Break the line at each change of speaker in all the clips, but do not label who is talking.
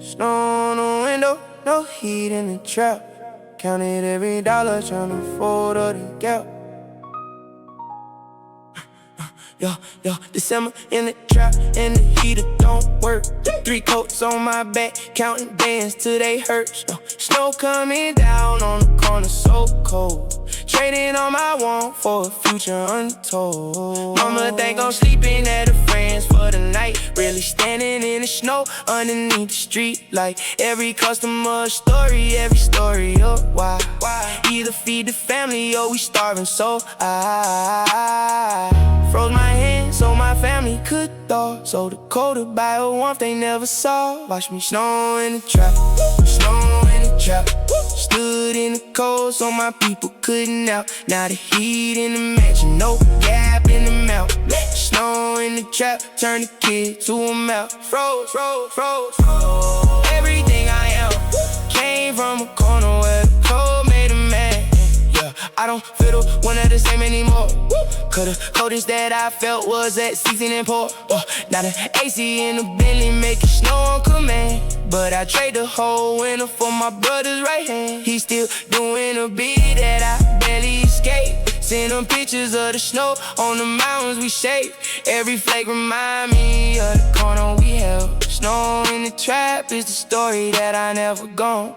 Snow on the window, no heat in the trap. Counted every dollar, tryna fold up the gap. December in the trap, and the heater don't work. 3 coats on my back, counting bands till they hurt. Snow coming down on the corner, so cold. Trading all my want for a future untold. Mama think I'm sleeping at her friends for the night. Really standing in the snow underneath the street light. Every customer a story, every story of why. Either feed the family or we starving, so I froze my hands so my family could thaw. So the colder by a warmth they never saw. Watch me snow in the trap, snow in the trap. Stood in the cold so my people couldn't out. Now the heat in the mansion, no gap in the mouth. Snow in the trap, turn the kid to a mouth. Froze. Everything I am came from a corner where the cold made a man. Yeah, I don't feel the one of the same anymore. Cause the coldest that I felt was at 16 and poor. Now the AC in the Bentley making snow on command. But I trade the whole winter for my brother's right hand. He still doing a beat that I barely escaped. Send them pictures of the snow on the mountains we shake. Every flake remind me of the corner we held. Snow in the trap is the story that I never gone.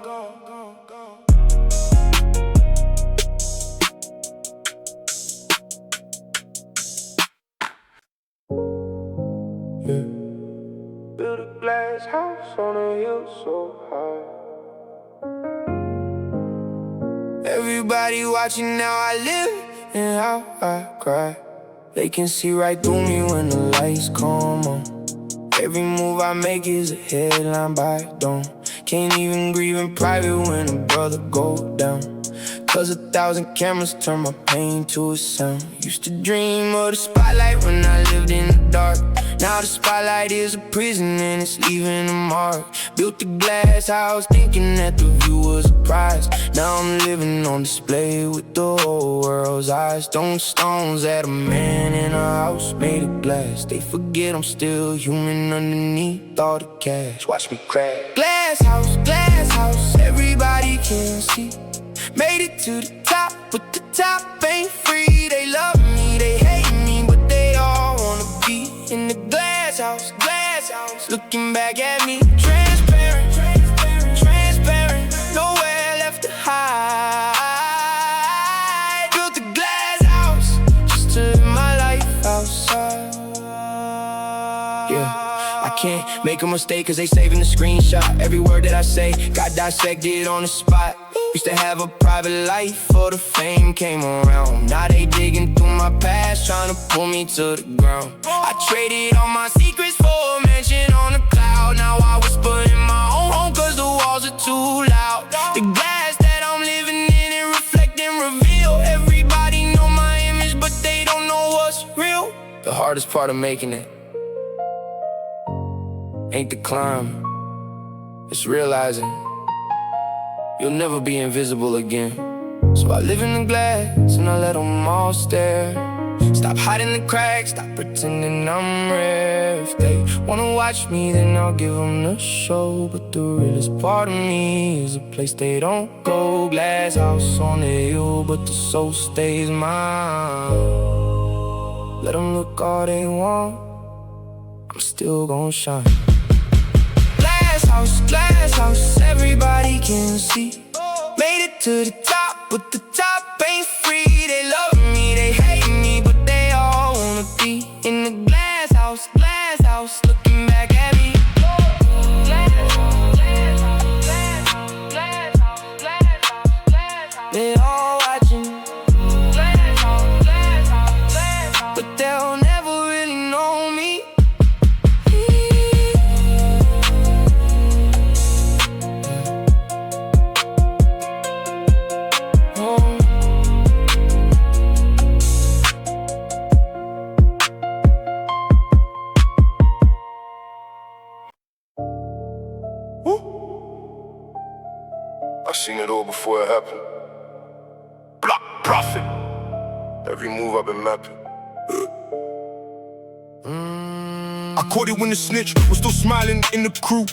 Build a glass house on a hill so high. Everybody watching now I live and how I cry. They can see right through me when the lights come on. Every move I make is a headline by dawn. Can't even grieve in private when a brother go down. Cause 1,000 cameras turn my pain to a sound. Used to dream of the spotlight when I lived in the dark. Now the spotlight is a prison and it's leaving a mark. Built the glass house thinking that the view was a prize. Now I'm living on display with the whole world's eyes. Throwing stones at a man in a house made of glass. They forget I'm still human underneath all the cash. Watch me crash. Glass house, everybody can see. Made it to the top, but the top ain't free. They love me, they hate me, but they all wanna be in the glass house, looking back at me. Transparent, nowhere left to hide. Built a glass house just to live my life outside. Yeah, I can't make a mistake cause they saving the screenshot. Every word that I say got dissected on the spot. Used to have a private life before the fame came around. Now they digging through my past, trying to pull me to the ground. I traded all my secrets for a mansion on a cloud. Now I whisper in my own home cause the walls are too loud. The glass that I'm living in, it reflect and reveal. Everybody know my image, but they don't know what's real. The hardest part of making it ain't the climb, it's realizing you'll never be invisible again. So I live in the glass and I let them all stare. Stop hiding the cracks, stop pretending I'm rare. If they wanna watch me, then I'll give them the show. But the realest part of me is a place they don't go. Glass house on the hill, but the soul stays mine. Let them look all they want, I'm still gon' shine. Glass house, everybody can see. Made it to the top, but the top ain't free. They love me, they hate me, but they all wanna be in the glass house, looking back at me. They all watching, but they'll never really know me.
I seen it all before it happened. Block profit. Every move I've been mapping. I caught it when the snitch was still smiling in the crew.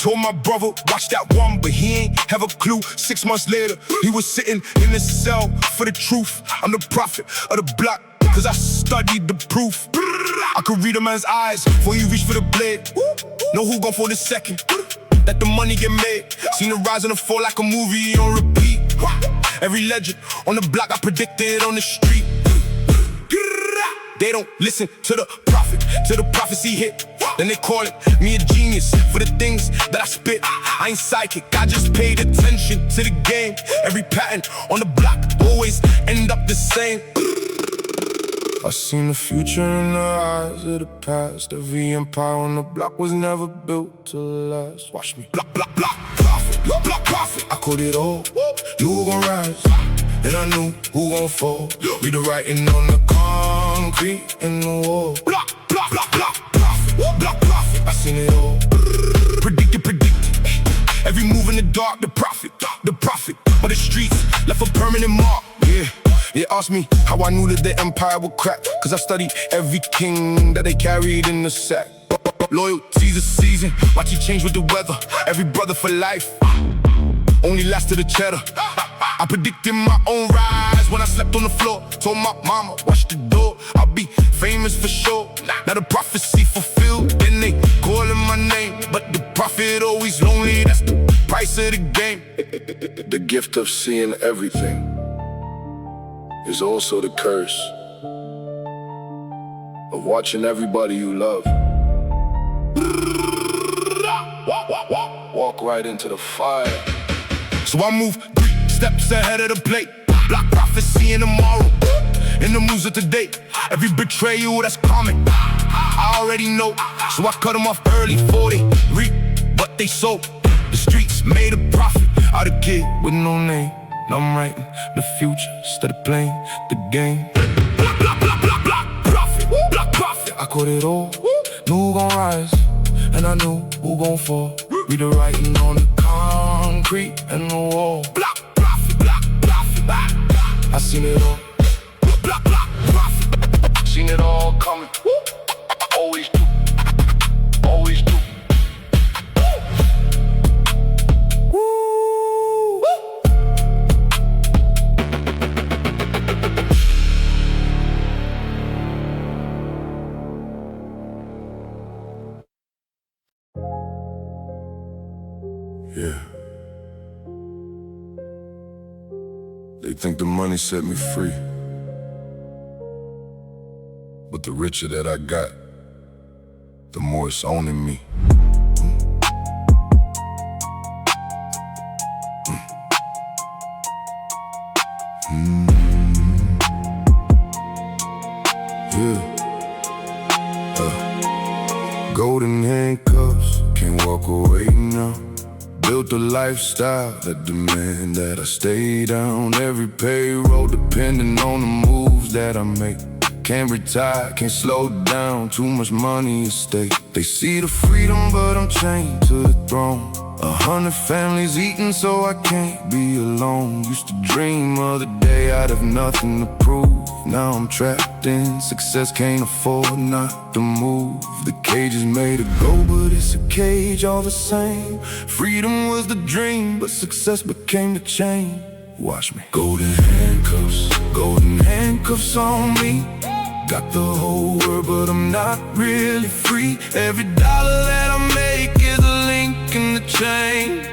told my brother, watch that one, but he ain't have a clue. 6 months later, he was sitting in his cell for the truth. I'm the prophet of the block, cause I studied the proof. I could read a man's eyes before he reached for the blade. Know who gon' for the second, that the money get made. Seen the rise and the fall like a movie on repeat. Every legend on the block I predicted on the street. They don't listen to the prophet, till the prophecy hit. Then they call it me a genius for the things that I spit. I ain't psychic, I just paid attention to the game. Every pattern on the block always end up the same. I seen the future in the eyes of the past. Every empire on the block was never built to last. Watch me block, block, block, prophet, block, block, prophet. I called it all, knew who gon' rise, and I knew who gon' fall. Read the writing on the concrete in the wall. Block, block, block, block, prophet, block, prophet. I seen it all, predicted, predicted. Every move in the dark, the prophet, but the streets left a permanent mark. Yeah. They asked me how I knew that the empire would crack, cause I studied every king that they carried in the sack. Loyalty's a season, watch it change with the weather. Every brother for life, only last to the cheddar. I predicted my own rise when I slept on the floor. Told my mama, watch the door, I'll be famous for sure. Now the prophecy fulfilled, then they calling my name. But the prophet always lonely, that's the price of the game.
The gift of seeing everything is also the curse of watching everybody you love walk right into the fire.
So I move 3 steps ahead of the plate. Block prophecy in tomorrow, in the moves of today. Every betrayal that's common, I already know. So I cut them off early, 40, reap what they sow. The streets made a profit out of kid with no name. Now I'm writing the future instead of playing the game. Block, block, block, block, block, prophet, block, prophet. I caught it all, knew who gon' rise, and I knew who gon' fall. Read the writing on the concrete and the wall. Block, prophet, block, prophet, block. I seen it all, block, block, prophet.
Seen it all coming, always do, always do.
Yeah. They think the money set me free, but the richer that I got, the more it's owning me. Yeah. Golden handcuffs, can't walk away now. Built a lifestyle that demand that I stay down. Every payroll depending on the moves that I make. Can't retire, can't slow down, too much money at stake. They see the freedom, but I'm chained to the throne. 100 families eating, so I can't be alone. Used to dream of the day I'd have nothing to prove. Now I'm trapped in success, can't afford not to move. The cage is made of gold, but it's a cage all the same. Freedom was the dream, but success became the chain. Watch me. Golden handcuffs on me. Got the whole world, but I'm not really free. Every dollar that I make is a link in the chain.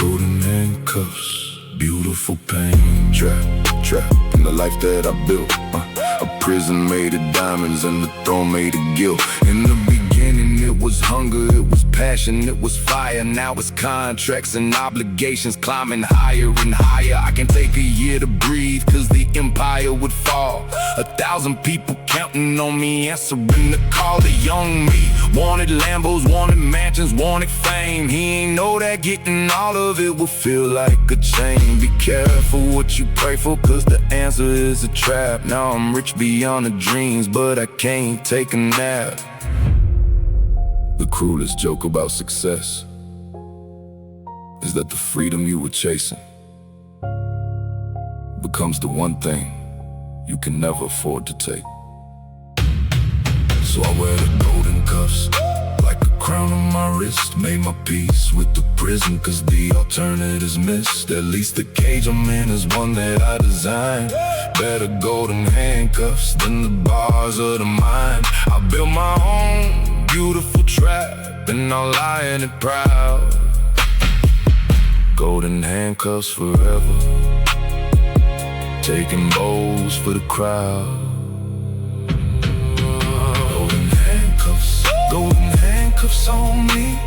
Golden handcuffs, beautiful pain. Trapped in the life that I built. A prison made of diamonds and the throne made of guilt. In the beginning it was hunger, it was passion, it was fire. Now it's contracts and obligations climbing higher and higher. I can take a year to breathe, cause the empire would fall. 1,000 people counting on me, answering the call. The young me wanted Lambos, wanted mansions, wanted fame. He ain't know that getting all of it will feel like a chain. Be careful what you pray for, cause the answer is a trap. Now I'm rich beyond the dreams, but I can't take a nap. The cruelest joke about success is that the freedom you were chasing becomes the one thing you can never afford to take. So I wear the golden cuffs like a
crown on my wrist, made my peace with the prison, cause the alternative's missed. At least the cage I'm in is one that I designed. Better golden handcuffs than the bars of the mind. I built my own beautiful trap, and I'll lie in it proud. Golden handcuffs forever, taking bows for the crowd. Golden handcuffs on me.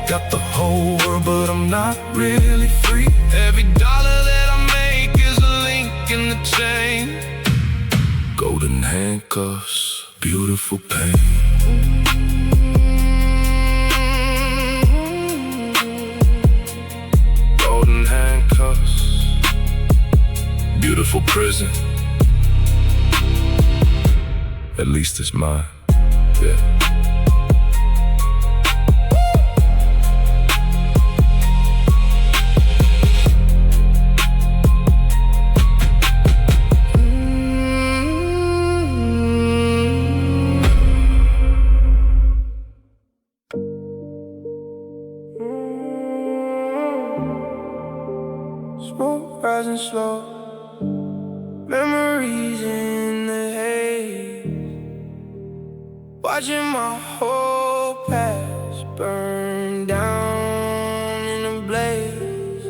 Got the whole world, but I'm not really free. Every dollar that I make is a link in the chain. Golden handcuffs, beautiful pain. Golden handcuffs, beautiful prison. At least it's mine, yeah.
Smoke rising slow, memories in the haze, watching my whole past burn down in a blaze.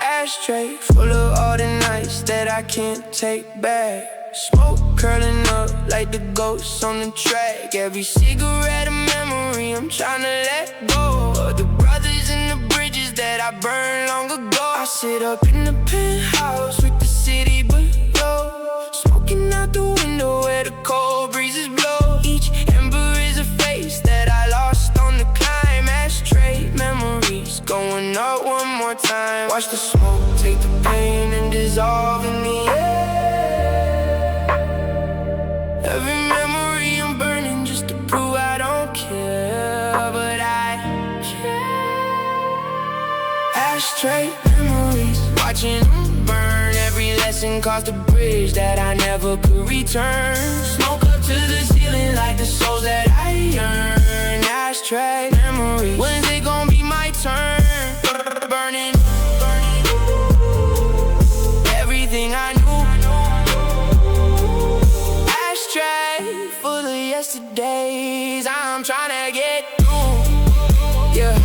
Ashtray full of all the nights that I can't take back. Smoke curling up like the ghosts on the track. Every cigarette a memory I'm trying to let go of the brothers and the bridges that I burned long ago. I sit up in the penthouse with the city below, smoking out the window where the cold breezes blow. Each ember is a face that I lost on the climb. Ashtray memories going up one more time. Watch the smoke take the pain and dissolve in the air. Every memory I'm burning just to prove I don't care, but I care. Ashtray memories, watching them burn. Every lesson cost a bridge that I never could return. Smoke up to the ceiling like the souls that I yearn. Ashtray memories, when's it gonna be my turn? Burning, burning everything I knew. Ashtray full of yesterdays I'm trying to get through. Yeah,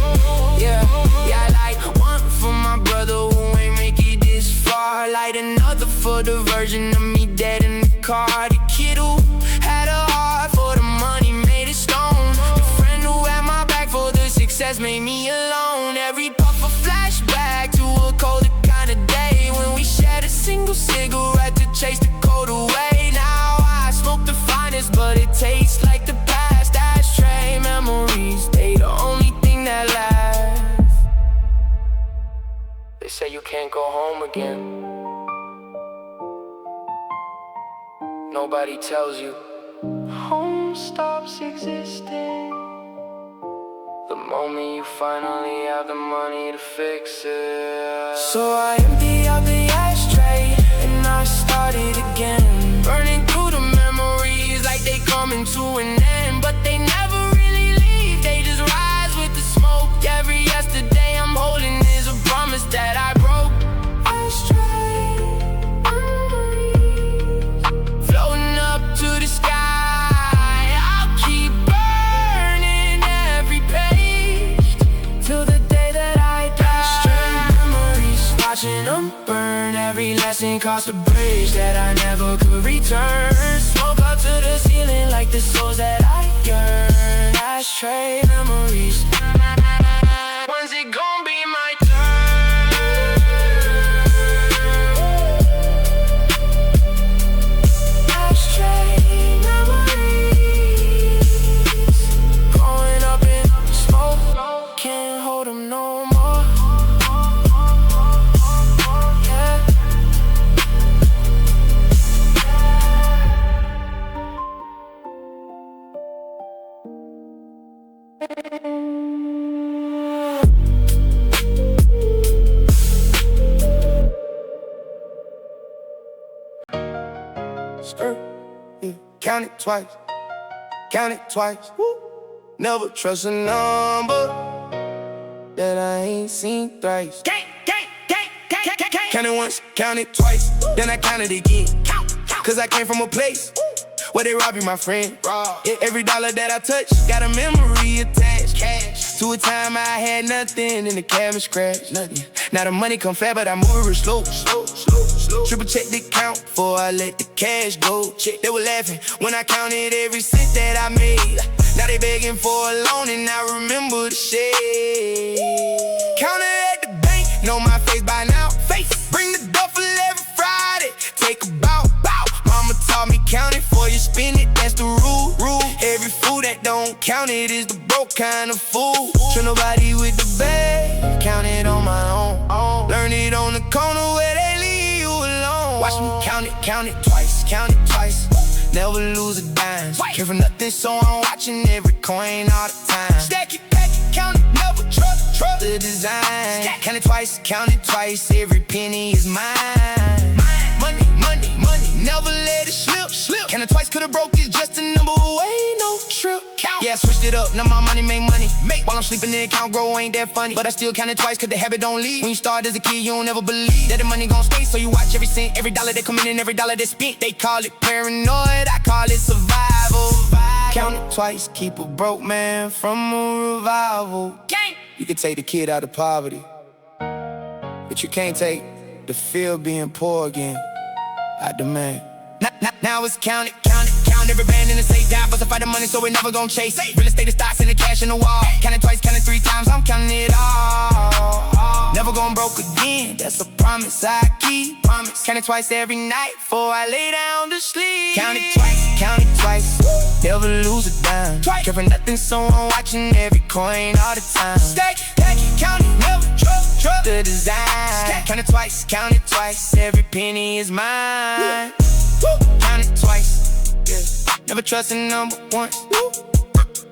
yeah, yeah. Like one for my brother who ain't make it this far. Light another for the version of me dead in the car. The kid who had a heart for the money made it stone. The friend who had my back for the success made me alone. Every puff a flashback to a colder kind of day when we shared a single cigarette to chase the cold away. Now I smoke the finest, but it tastes like the past. Ashtray memories, they the only thing that lasts. They say you can't go home again. Nobody tells you home stops existing the moment you finally have the money to fix it. So I empty out the ashtray and I started again, burning through the memories like they coming to an end. But they never really leave, they just rise with the smoke. Every yesterday I'm holding is a promise that I broke. Ashtray memories floating up to the sky. I'll keep burning every page till the day that I die. Ashtray memories, watching them burn. Every lesson cost a bridge that I never could return. Smoke up to the ceiling like the souls that I yearn. Ashtray memories, when's it gonna be my turn? Ashtray memories, growing up in smoke, can't hold them no more. Yeah. Skirt, yeah, count it twice. count it twice. Never trust a number that I ain't seen thrice. Count it once, count it twice, then I count it again. Cause I came from a place where they rob you, my friend. Yeah, every dollar that I touch got a memory attached. To a time I had nothing and the cabbage crashed. Now the money come fast, but I move it slow. Triple check the count before I let the cash go. They were laughing when I counted every cent that I made. Now they begging for a loan and I remember the shade. Counted at the bank, know my face by now. Bring the duffel every Friday, take a bow. Mama taught me count it before you spend it, that's the rule. Every fool that don't count it is the broke kind of fool. Trust nobody with the bag, count it on my own. Learn it on the corner where they leave you alone. Watch me count it twice, never lose a dime. Care for nothing, so I'm watching every coin all the time. Stack it, pack it, count it, never trust the design. Count it twice, every penny is mine. Money, never let it slip. Count it twice, could've broke it, just a number away, no trip. Yeah, I switched it up, now my money make money. While I'm sleeping, the account grow, ain't that funny. But I still count it twice, cause the habit don't leave. When you start as a kid, you don't ever believe that the money gon' stay. So you watch every cent, every dollar that come in and every dollar that spent. They call it paranoid, I call it survival. Count it twice, keep a broke man from a revival. You can take the kid out of poverty, but you can't take the feel being poor again. I demand. Now it's count it. Every band in the safe down, bust a fight the money so we never gon' chase. Real estate is stocks and the cash in the wall. Count it twice, count it 3 times, I'm counting it all. Never gon' broke again, that's a promise I keep. Count it twice every night before I lay down to sleep. Count it twice, never lose a dime. Care for nothing, so I'm watching every coin all the time. Stack it, count it, never trust the design. Count it twice, every penny is mine. Count it twice, never trust a number once.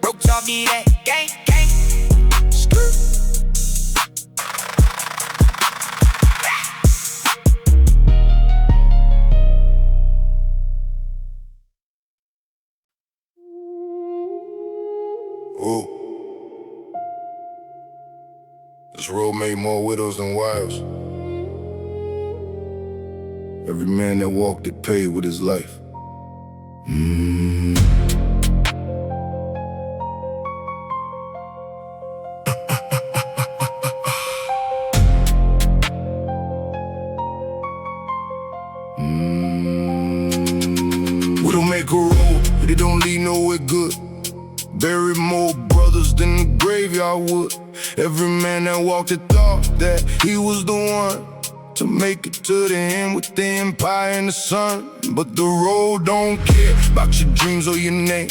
Broke off, get that gang.
Ooh. This road made more widows than wives. Every man that walked it paid with his life. We don't make a road, but it don't lead nowhere good. Bury more brothers than the graveyard would. Every man that walked it thought that he was the one to make it to the end with the empire and the sun. But the road don't care about your dreams or your name.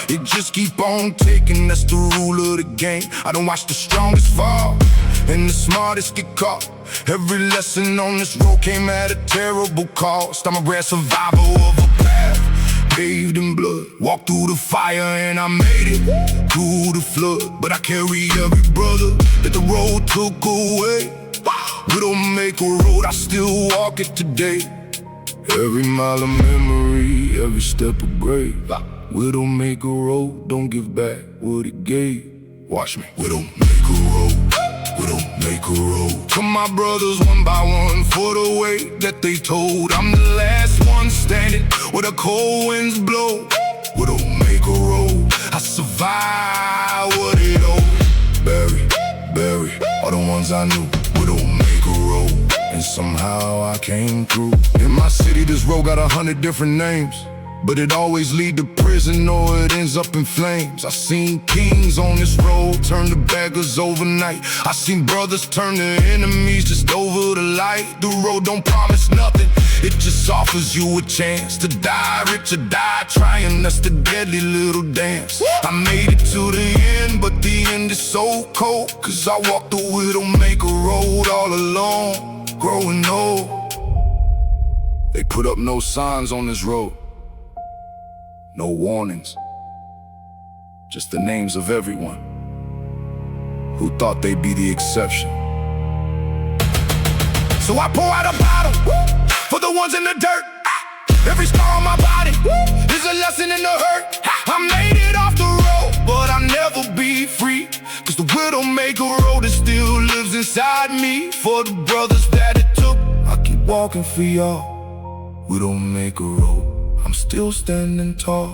It just keep on taking, that's the rule of the game. I don't watch the strongest fall and the smartest get caught. Every lesson on this road came at a terrible cost. I'm a rare survivor of a path paved in blood. Walked through the fire and I made it through the flood. But I carry every brother that the road took away. We don't make a road, I still walk it today. Every mile of memory, every step of grave. We don't make a road, don't give back what it gave. Watch me. We don't make a road, we don't make a road. To my brothers one by one for the way that they told. I'm the last one standing where the cold winds blow. We don't make a road, I survive what it owed. Bury all the ones I knew. We don't make a road, and somehow I came through. In my city this road got 100 different names, but it always lead to prison or it ends up in flames. I seen kings on this road turn to beggars overnight. I seen brothers turn to enemies just over the light. The road don't promise nothing, it just offers you a chance to die rich or die trying. That's the deadly little dance. I made it to the end, but the end is so cold, cause I walked the way, don't make a road all alone. Growing old, they put up no signs on this road, no warnings, just the names of everyone who thought they'd be the exception. So I pour out a bottle for the ones in the dirt. Every scar on my body is a lesson in the hurt. I made it for the brothers that it took. I keep walking for y'all. We don't make a road, I'm still standing tall.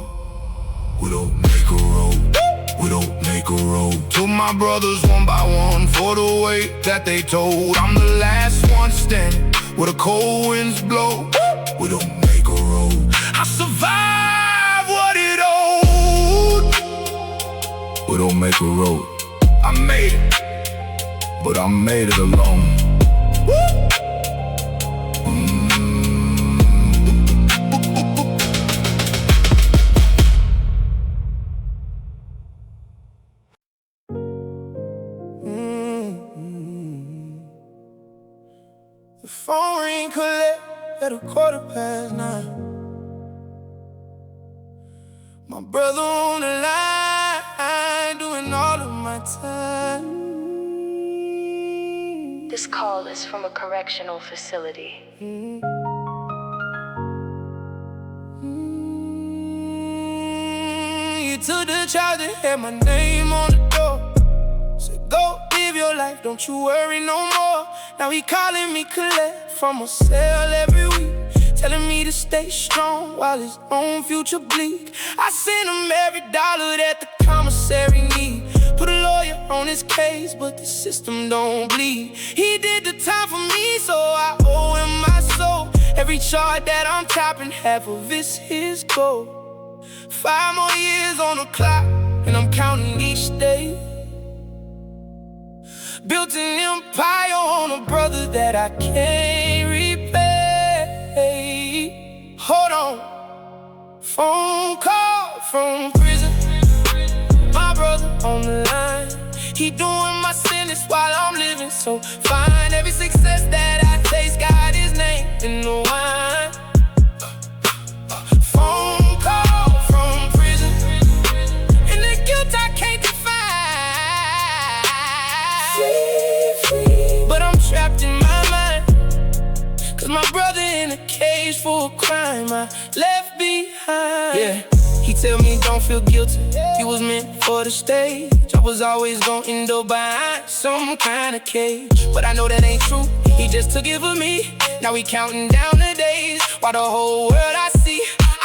We don't make a road, we don't make a road. Took my brothers one by one for the weight that they told. I'm the last one standing where the cold winds blow. We don't make a road, I survived what it owed. We don't make a road, I made it, but I made it alone.
The phone ring collect at 9:15. My brother on the line, doing all of my time.
This call is from a correctional facility.
You took the charge and had my name on the door. Said go live your life, don't you worry no more. Now he calling me collect from a cell every week, telling me to stay strong while his own future bleak. I send him every dollar that the commissary need. Put a lawyer on his case, but the system don't bleed. He did the time for me, so I owe him my soul. Every charge that I'm topping, half of it's his goal. 5 more years on the clock, and I'm counting each day. Built an empire on a brother that I can't repay. Hold on, phone call from prison. My brother on the line, he doing my sentence while I'm living so fine. Every success that I taste got his name in the wine. Phone call from prison, and the guilt I can't define. But I'm trapped in my mind, 'cause my brother in a cage for a crime I left behind. Yeah, he tell me don't feel guilty, he was meant for the stage. I was always gonna end up behind some kind of cage, but I know that ain't true, he just took it for me. Now we counting down the days while the whole world I see.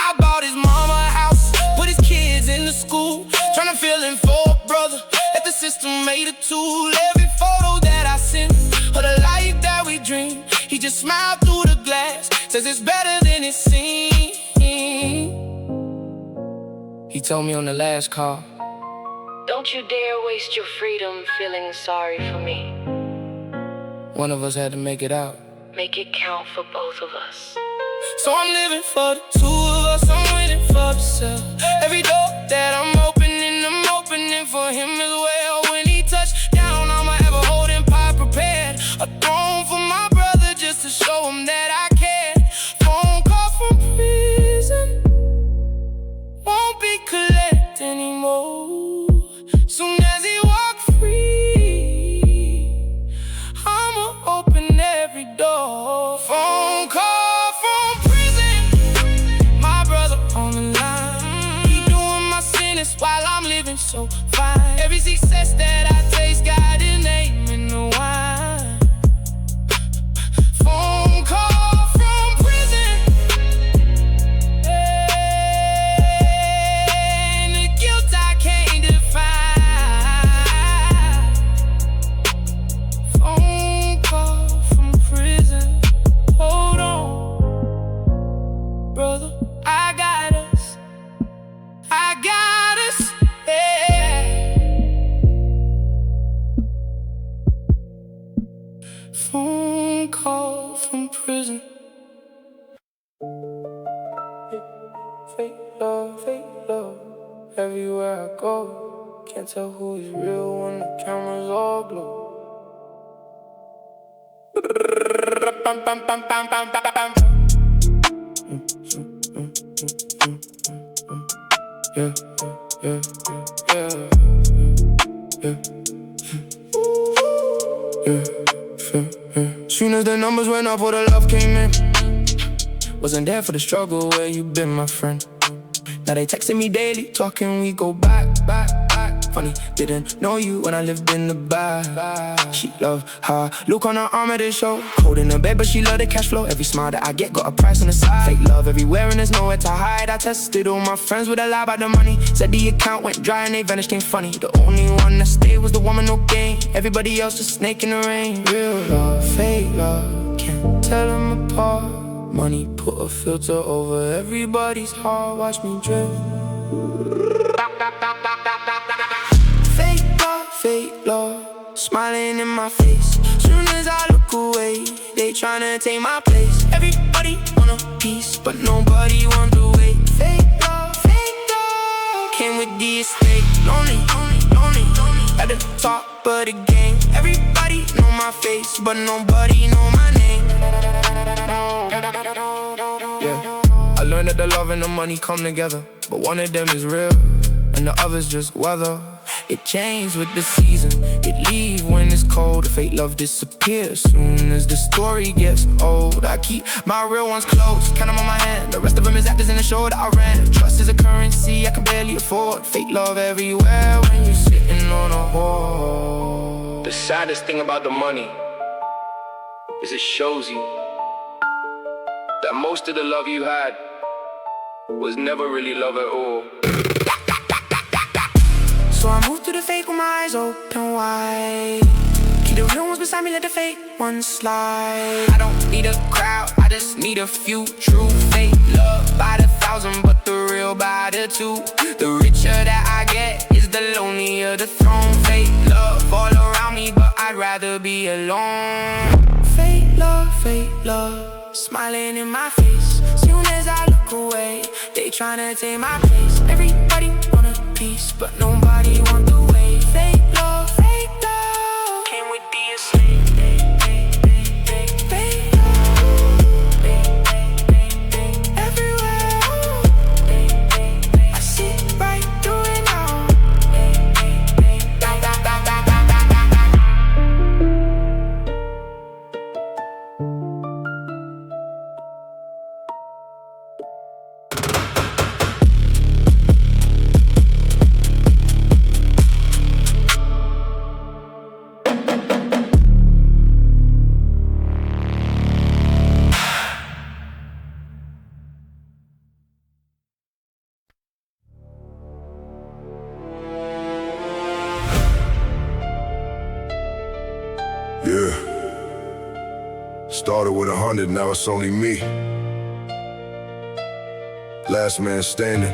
I bought his mama a house, put his kids in the school, tryna fill in for a brother that the system made a tool. Every photo that I sent of the life that we dream, he just smiled through the glass, says it's better than it seems. He told me on the last call,
don't you dare waste your freedom feeling sorry for me.
one of us had to make it out.
Make it count for both of us.
So I'm living for the two of us, I'm waiting for the cell. Every door that I'm opening for him as well. When he touched down, I'ma have a holding pot prepared, a throne for my brother just to show him that I care. Phone call from prison, won't be collect anymore. Soon as he walk free, I'ma open every door. Phone call from prison, my brother on the line, he doing my sentence while I'm living so fine. Every success that I taste got his name in the wine. Phone call from prison, and the guilt I can't define. Phone call from prison, hold on, brother, I got us, yeah. Phone call from prison. Fake love, everywhere I go. Can't tell who is real when the cameras all glow. Yeah. Soon as the numbers went up, all the love came in. Wasn't there for the struggle, where you been, my friend? Now they texting me daily, talking, we go back. Funny, didn't know you when I lived in the back. She love her look on her arm at the show. Cold in the bed, but she love the cash flow. Every smile that I get got a price on the side. Fake love everywhere and there's nowhere to hide. I tested all my friends with a lie about the money. Said the account went dry and they vanished, ain't funny. The only one that stayed was the woman, no game. Everybody else just snake in the rain. Real love, fake love, can't tell them apart. Money put a filter over everybody's heart. Watch me drift. Fake love, smiling in my face. Soon as I look away, they tryna take my place. Everybody want a piece, but nobody want to wait. Fake love, came with the estate. Lonely, at the top of the game. Everybody know my face, but nobody know my name. Yeah, I learned that the love and the money come together, but one of them is real, and the other's just weather. It changed with the season, it leave when it's cold. The fake love disappears soon as the story gets old. I keep my real ones close, count them on my hand. The rest of them is actors in the show that I ran. Trust is a currency I can barely afford. Fake love everywhere when you're sitting on a whore.
The saddest thing about the money is it shows you that most of the love you had was never really love at all.
So I moved to the fake with my eyes open wide. Keep the real ones beside me, let the fake ones slide. I don't need a crowd, I just need a few true. Fake love by the thousand, but the real by the two. The richer that I get is the lonelier the throne. Fake love all around me, but I'd rather be alone. Fake love, smiling in my face. Soon as I look away, they tryna take my place. Everybody want a piece, but nobody want the way. Fake love, came with the estate. Fake love, everywhere. I see right through it now.
Yeah. Started with 100, now it's only me. Last man standing,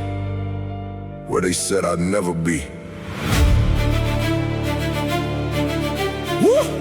where they said I'd never be. Woo!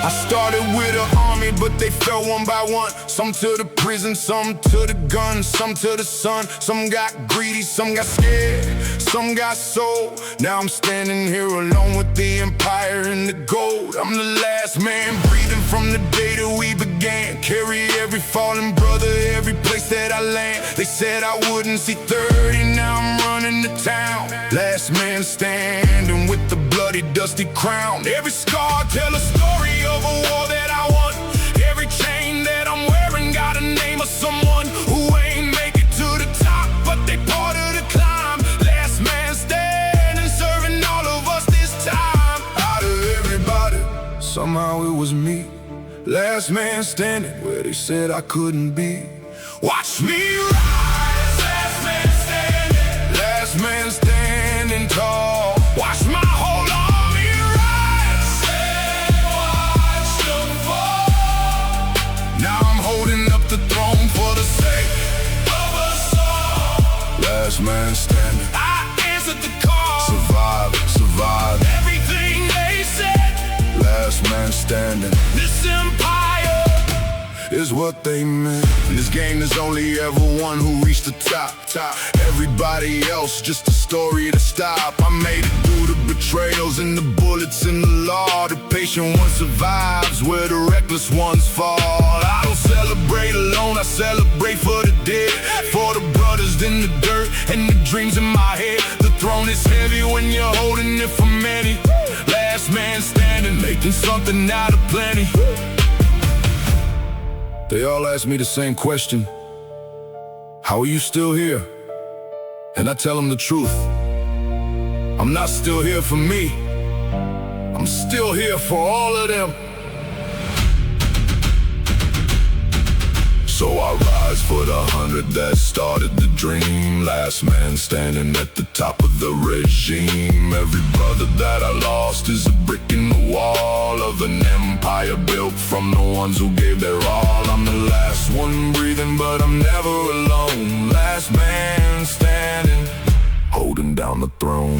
I started with an army, but they fell one by one. Some to the prison, some to the gun, some to the sun. Some got greedy, some got scared, some got sold. Now I'm standing here alone with the empire and the gold. I'm the last man breathing from the day that we began. Carry every fallen brother, every place that I land. They said I wouldn't see 30, now I'm running the town. Last man standing with the bloody, dusty crown. Every scar tell a story of a war that I won. Every chain that I'm wearing got a name of someone who ain't make it to the top, but they part of the climb. Last man standing, serving all of us this time. Out of everybody, somehow it was me. Last man standing where they said I couldn't be. Watch me rise, last man standing. Last man standing tall. Watch my whole army rise and watch them fall. Now I'm holding up the throne for the sake of us all.
Last man standing,
I answered the call.
survive.
Everything they said.
Last man standing,
This empire
is what they meant.
in this game, there's only ever one who reached the top. Everybody else just a story to stop. I made it through the betrayals and the bullets and the law. The patient one survives where the reckless ones fall. I don't celebrate alone, I celebrate for the dead, for the brothers in the dirt and the dreams in my head. The throne is heavy when you're holding it for many. Last man standing, making something out of plenty.
They all ask me the same question. How are you still here? And I tell them the truth. I'm not still here for me. I'm still here for all of them. So I rise for the 100 that started the dream. Last man standing at the top of the regime. Every brother that I lost is a brick in the wall of an empire built from the ones who gave their all. I'm the last one breathing, but I'm never alone. Last man standing, holding down the throne.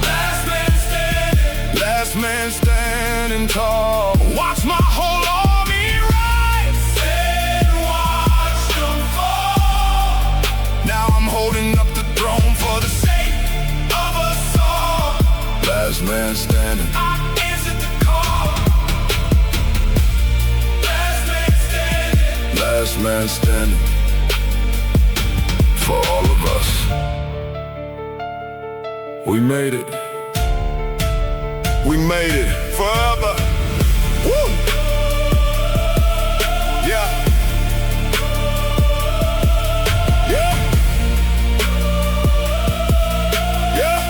Last man standing, last man standing tall. Watch my whole army rise and watch them fall. Now I'm holding up the throne for the sake of us all. Last man standing, I answered the call. Last man standing, last man standing, for all of us. We made it. We made it forever. Woo! Yeah. Yeah. Yeah.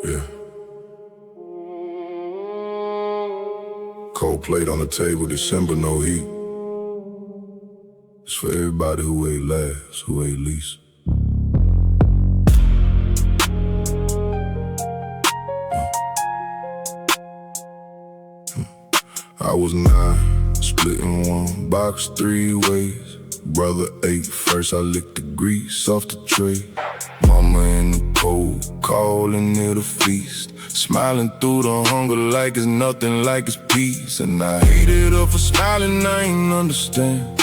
Yeah. Cold plate on the table, December, no heat. It's for everybody who ate last, who ate least. I was 9, splitting one box 3 ways. Brother ate first, I licked the grease off the tray. Mama in the cold, calling it a feast. Smiling through the hunger like it's nothing like it's peace. And I hated her for smiling, I ain't understand.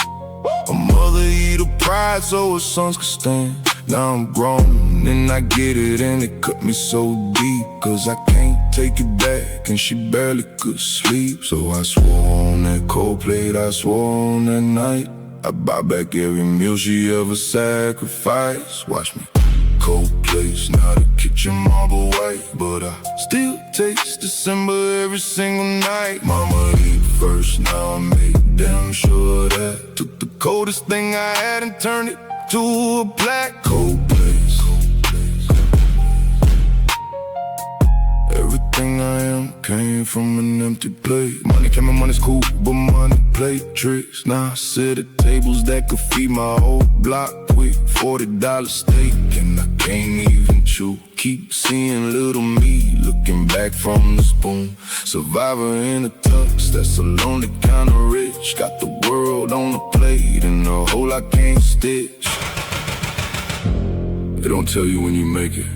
A mother eat her pride so her sons could stand. Now I'm grown and I get it, and it cut me so deep. Cause I can't take it back and she barely could sleep. So I swore on that cold plate, I swore on that night, I buy back every meal she ever sacrificed. Watch me. Cold plates, now the kitchen marble white, but I still taste December every single night. Mama eat first, now I make damn sure that took the coldest thing I had and turned it to a black. Cold plates. Everything I am came from an empty plate. Money came and money's cool, but money played tricks. Now I sit at tables that could feed my whole block with $40 steak, and I can't even chew. Keep seeing little me looking back from the spoon. Survivor in a tux, that's a lonely kind of rich. Got the world on the plate and a hole I can't stitch. They don't tell you when you make it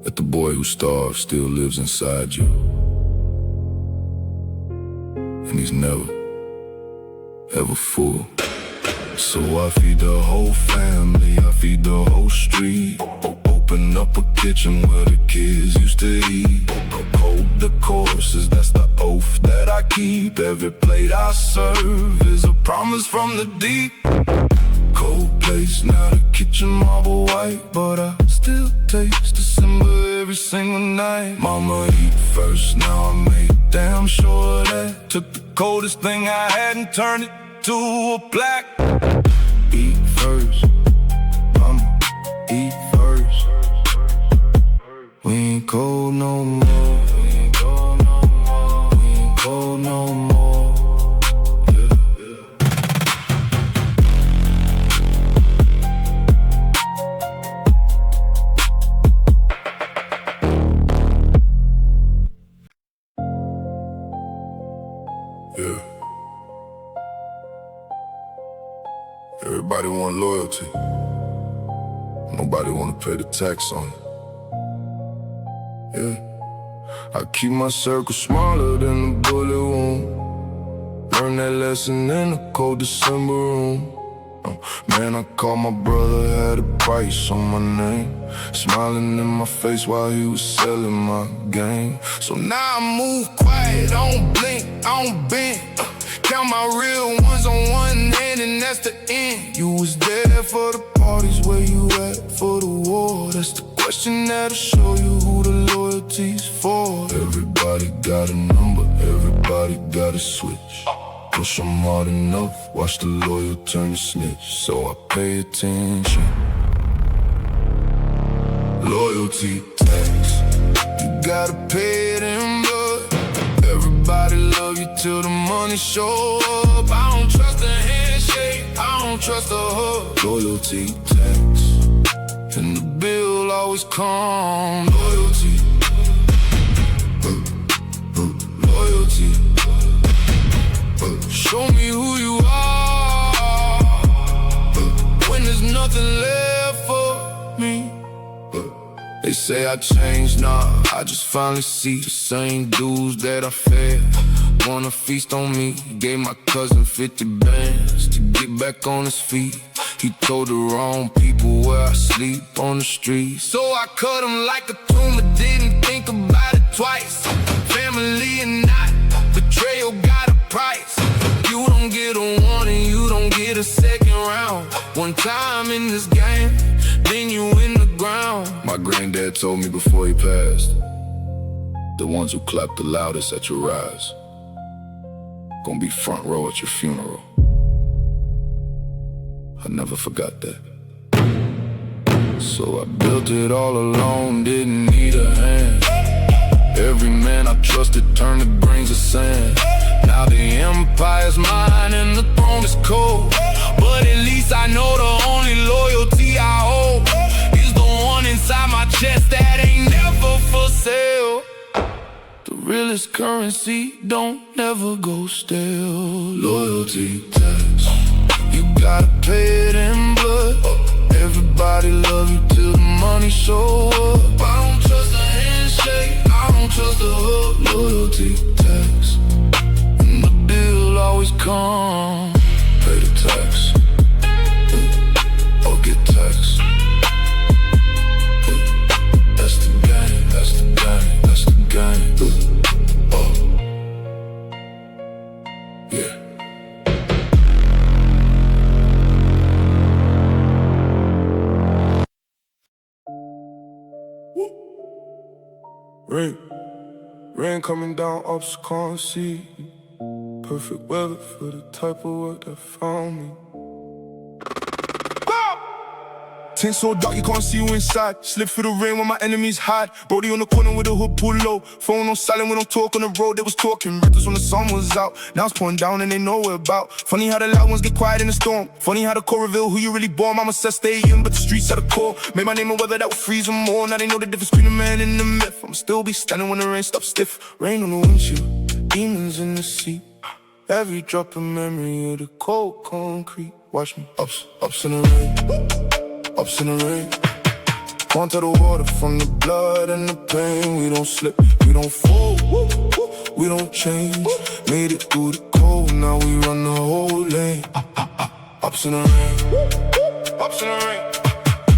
that the boy who starved still lives inside you. And he's never, ever full. So I feed the whole family, I feed the whole street. Open up a kitchen where the kids used to eat. Hold the courses, that's the oath that I keep. Every plate I serve is a promise from the deep. Cold place, now the kitchen marble white, but I still taste December every single night. Mama eat first, now I make damn sure that took the coldest thing I had and turned it to a black. Eat first, mama, eat first. We ain't cold no more, we ain't cold no more, we ain't cold no more. Yeah. Everybody want loyalty. Nobody wanna pay the tax on it. Yeah. I keep my circle smaller than the bullet wound. Learn that lesson in the cold December room. Man, I called my brother, had a price on my name, smiling in my face while he was selling my game. So now I move quiet, I don't blink, I don't bend. Count my real ones on one hand and that's the end. You was there for the parties, where you at for the war? That's the question that'll show you who the loyalty's for. Everybody got a number, everybody got a switch. Push 'em hard enough, watch the loyal turn to snitch. So I pay attention. Loyalty tax, you gotta pay it in blood. Everybody love you till the money show up. I don't trust a handshake, I don't trust a hug. Loyalty tax, and the bill always come. Loyalty, loyalty. Show me who you are when there's nothing left for me. They say I changed, nah, I just finally see the same dudes that I fed wanna feast on me. Gave my cousin 50 bands to get back on his feet. He told the wrong people where I sleep on the street. So I cut him like a tumor, didn't think about it twice. Family or not, betrayal got a price. You don't get a warning, you don't get a second round. One time in this game, then you in the ground. My granddad told me before he passed, the ones who clap the loudest at your rise gonna be front row at your funeral. I never forgot that. So I built it all alone, didn't need a hand. Every man I trusted turned to grains of sand. Now the empire's mine and the throne is cold, but at least I know the only loyalty I hold is the one inside my chest that ain't never for sale. The realest currency don't never go stale. Loyalty tax, you gotta pay it in blood. Everybody love you till the money show up. I don't trust a handshake, I don't trust a hug. Loyalty tax, and the bill always come. Pay the tax, or get taxed. That's the game, that's the game, that's the game. Yeah. Rain coming down, ups can't see. Perfect weather for the type of work that found me. Tent so dark you can't see you inside. Slip through the rain when my enemies hide. Brody on the corner with the hood pull low. Phone on silent, we don't talk on the road. They was talking reckless when the sun was out. Now it's pouring down and they know what we're about. Funny how the loud ones get quiet in the storm. Funny how the core reveal who you really born. Mama said stay in, but the streets are the core. Made my name a weather that would freeze them more. Now they know the difference between the man and the myth. I'ma still be standing when the rain stops stiff. Rain on the windshield, demons in the sea. Every drop of memory of the cold concrete. Watch me, ups in the rain. Ups in the rain. Gone to the water from the blood and the pain. We don't slip, we don't fall, we don't change. Made it through the cold, now we run the whole lane. Ups in the rain, ups in the rain.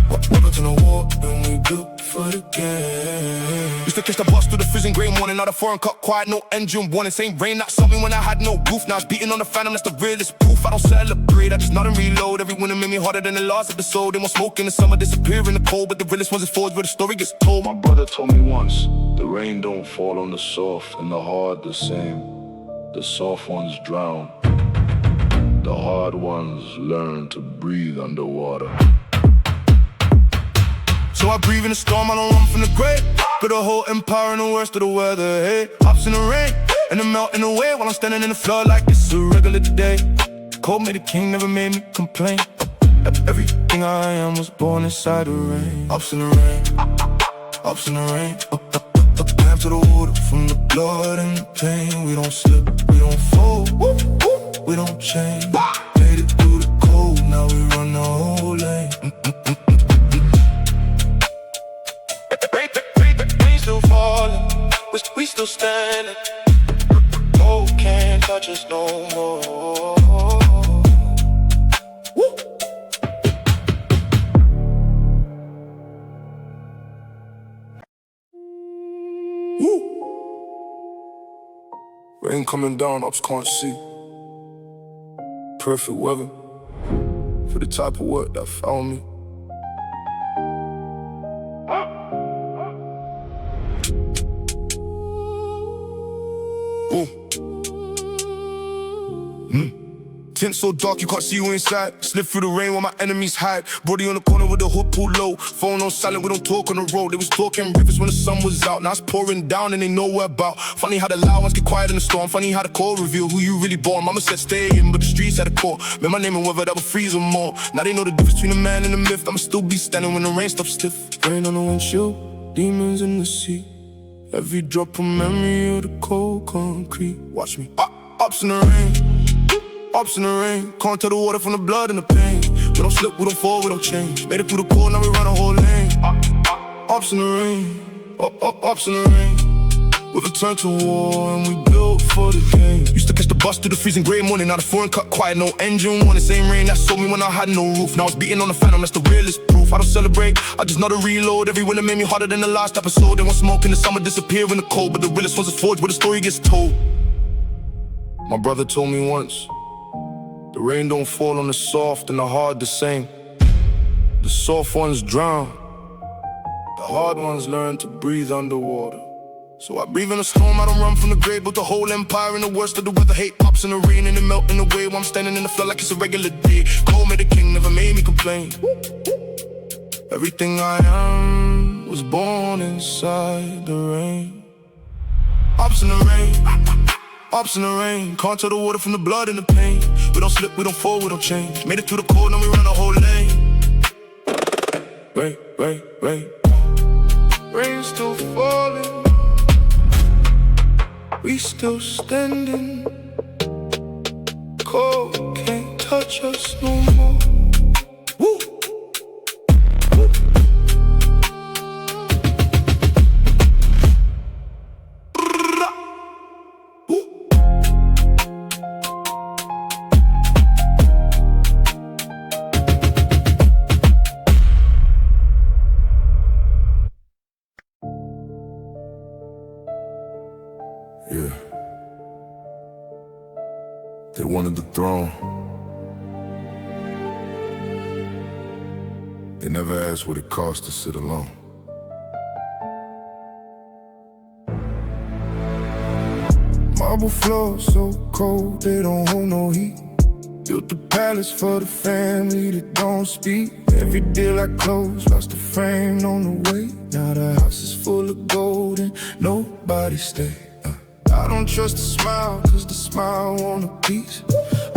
Welcome to the war, and we built for the game. Used to catch the bus through the freezing grey morning. Now the foreign cut quiet, no engine warning. Same rain, not something when I had no roof. Now it's beating on the phantom, that's the realest proof. I don't celebrate, I just nod and reload. Every winter made me harder than the last episode. They want smoke in the summer, disappear in the cold. But the realest ones is forwards where the story gets told.
My brother told me once, the rain don't fall on the soft and the hard the same. The soft ones drown, the hard ones learn to breathe underwater.
So I breathe in the storm, I don't run from the grave. Got a whole empire in the worst of the weather, hey. Ups in the rain, and the melting away while I'm standing in the flood like it's a regular day. Cold made a king, never made me complain. Everything I am was born inside the rain. Ups in the rain, ups in the rain. Up down to the water from the blood and the pain. We don't slip, we don't fall, we don't change. Made it through the cold, now we run the whole lane. Rain still falling, we still standing. Cold can't touch us no more.
Rain coming down, ops can't see. Perfect weather for the type of work that found me. Tint so dark you can't see you inside. Slip through the rain while my enemies hide. Brody on the corner with the hood pulled low. Phone on silent, we don't talk on the road. They was talking rivers when the sun was out. Now it's pouring down and they know where about. Funny how the loud ones get quiet in the storm. Funny how the call reveal who you really born. Mama said stay in, but the streets had a call. Made my name and weather that would freeze them more. Now they know the difference between a man and a myth. I'ma still be standing when the rain stops stiff. Rain on the windshield, demons in the sea. Every drop of memory of the cold concrete. Watch me. Ups in the rain. Ups in the rain, can't tell the water from the blood and the pain. We don't slip, we don't fall, we don't change. Made it through the cold, now we run a whole lane. Ups in the rain, ups in the rain. We've returned to war and we built for the game. Used to catch the bus through the freezing grey morning. Now the foreign cut quiet, no engine one. The same rain that sold me when I had no roof. Now it's beating on the phantom, that's the realest proof. I don't celebrate, I just know to reload. Every winter made me harder than the last episode. They want smoke in the summer, disappear in the cold. But the realest ones are forged where the story gets told. My brother told me once, the rain don't fall on the soft and the hard the same. The soft ones drown, the hard ones learn to breathe underwater. So I breathe in the storm, I don't run from the grave. Built a whole empire in the worst of the weather. Hate pops in the rain and it melting away while I'm standing in the flood like it's a regular day. Cold made the king, never made me complain. Everything I am was born inside the rain. Ups in the rain, ups in the rain. Can't tell the water from the blood and the pain. We don't slip, we don't fall, we don't change. Made it through the cold, now we run a whole lane. Rain, rain, rain. Rain still falling. We still standing. Cold can't touch us no more. Woo! Yeah. They wanted the throne. They never asked what it cost to sit alone. Marble floors so cold, they don't hold no heat. Built the palace for the family that don't speak. Every deal I closed, lost a frame on the way. Now the house is full of gold and nobody stay. I don't trust a smile, cause the smile want a piece.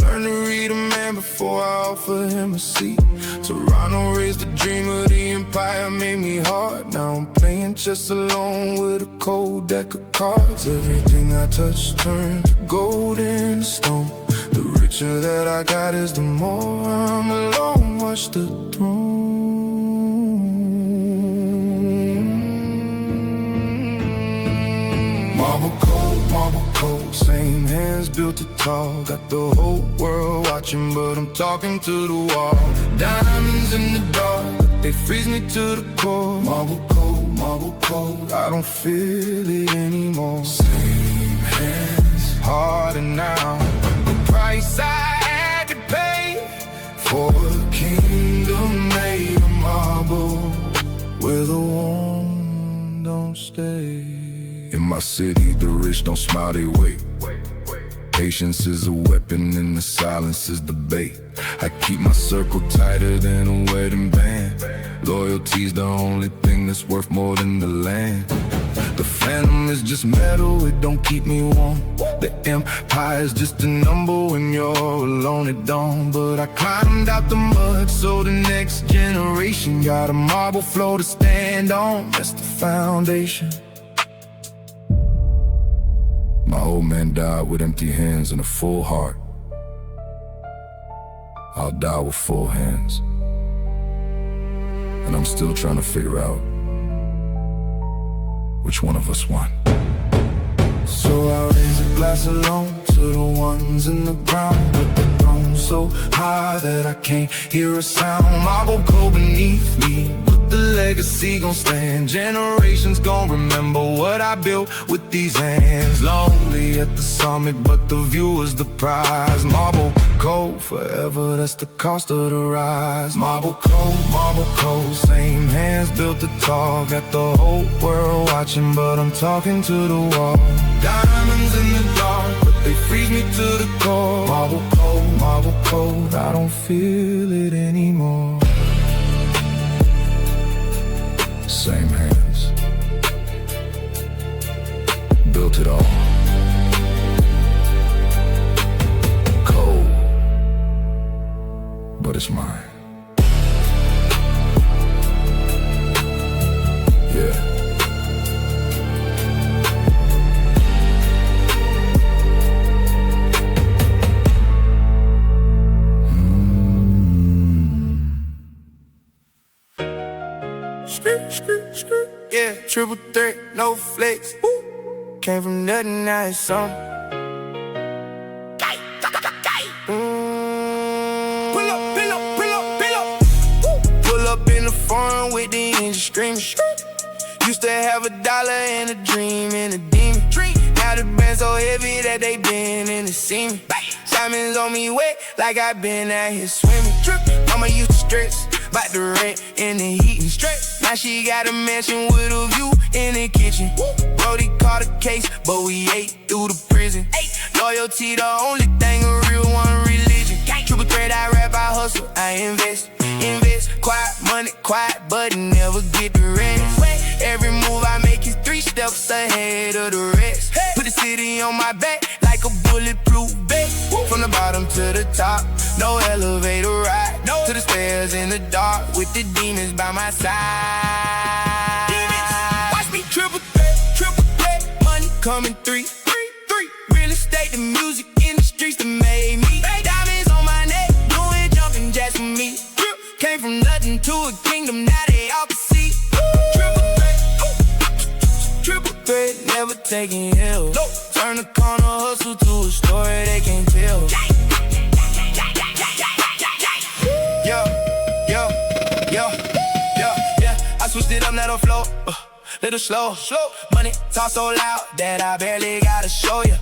Learn to read a man before I offer him a seat. Toronto raised the dream of the empire, made me hard. Now I'm playing chess alone with a cold deck of cards. Everything I touch turns to gold and stone. The richer that I got is the more I'm alone. Watch the throne. Marble cold, same hands built it tall. Got the whole world watching, but I'm talking to the wall. Diamonds in the dark, they freeze me to the core. Marble cold, I don't feel it anymore. Same hands, harder now. The price I had to pay for a kingdom made of marble, where the warm don't stay. In my city, the rich don't smile, they wait. Patience is a weapon and the silence is the bait. I keep my circle tighter than a wedding band. Loyalty's the only thing that's worth more than the land. The phantom is just metal, it don't keep me warm. The empire's just a number when you're alone at dawn. But I climbed out the mud so the next generation got a marble floor to stand on. That's the foundation. My old man died with empty hands and a full heart. I'll die with full hands. And I'm still trying to figure out which one of us won. So I raise a glass alone to the ones in the ground. But the throne's so high that I can't hear a sound. Marble cold beneath me, but
but the legacy gon' stand. Generations gon' remember what I built with these hands. Lonely at the summit, but the view is the prize. Marble cold forever, that's the cost of the rise. Marble cold, same hands built the tall. Got the whole world watching, but I'm talking to the wall. Diamonds in the dark, but they freeze me to the core. Marble cold, I don't feel it anymore. Same hands built it all. Cold, but it's mine. Yeah.
Yeah, triple threat, no flex. Woo. Came from nothing, now it's something. Pull up. Woo. Pull up in the foreign with the engine screaming. Used to have $1 and a dream and a demon. Now the band so heavy that they been in the semen. Diamonds on me wet like I been out here swimming. Mama used to stress about the rent and the heat and stress. Now she got a mansion with a view in the kitchen. Brody caught a case, but we ate through the prison. Loyalty the only thing a real one religion. Triple threat, I rap, I hustle, I invest. Quiet money, quiet, but never get the rest. Every move I make is 3 steps ahead of the rest. Put the city on my back like a bulletproof vest. From the bottom to the top, no elevator ride. To the stairs in the dark with the demons by my side. Watch me triple threat, money coming 3. Real estate, the music industries that made me. Diamonds on my neck, doing jumping jacks for me. Came from nothing to a kingdom, now they all can see. Triple threat, never taking L. Turn the corner hustle to a story they can't tell. Yeah. I switched it up, now the flow. Little slow. Money talk so loud that I barely gotta show you.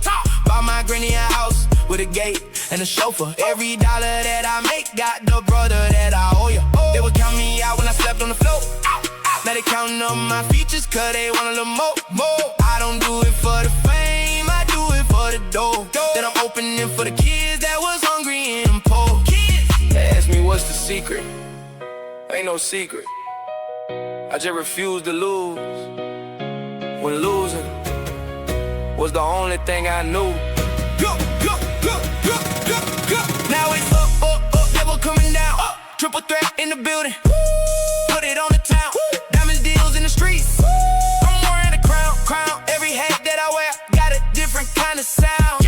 Bought my granny a house with a gate and a chauffeur. Every dollar that I make got the brother that I owe you. They would count me out when I slept on the floor. Now they counting up my features cause they want a little more. I don't do it for the fame, I do it for the dough. Then I'm opening for the kids that was hungry and poor. They ask me what's the secret. Ain't no secret. I just refuse to lose. When losing was the only thing I knew. Now it's up, never coming down. Triple threat in the building. Put it on the town. Diamond deals in the streets. I'm wearing a crown. Every hat that I wear got a different kind of sound.